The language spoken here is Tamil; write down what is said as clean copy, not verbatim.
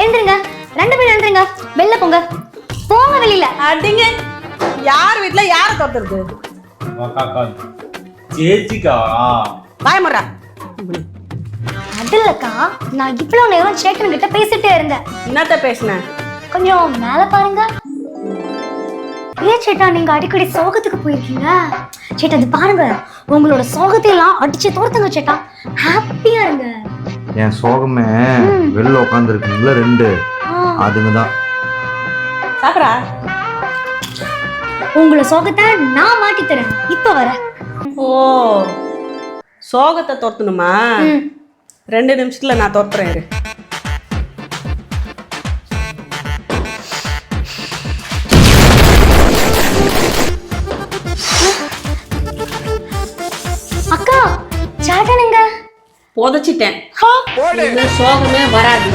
எழுந்துருங்க, 2 பேரும் எழுந்துருங்க, வெளில போங்க, போங்க வெளியில. அடிங்க, யார் வீட்டுல யார தோத்துறது? சேச்சிக்கா பாயமுறா. அது இல்லக்கா, நான் இவ்வளவு நேரம் சேட்டன் கிட்ட பேசிட்டே இருந்தேன். என்னத்த பேசுன? கொஞ்சம் மேல பாருங்க. ஏன் சேட்டா நீங்க அடிக்கடி சோகத்துக்கு போயிருக்கீங்க? சேட்டா இது பாருங்க, உங்களோட சோகத்தை எல்லாம் அடிச்சு தோர்த்துங்க சேட்டா, ஹாப்பியா இருங்க. என் சோகமே வெளில உட்காந்துருக்குங்களா 2 அதுங்கதான். சாப்பிடா. உங்களோட சோகத்தை நான் மாட்டி தரேன், இப்ப வர. ஓ, சோகத்தை தோர்த்தணுமா? 2 நிமிஷத்துல நான் தோத்துறேன் இரு. அக்கா, சேட்டன் எங்க? புதைச்சிட்டேன். சோகமே வராது.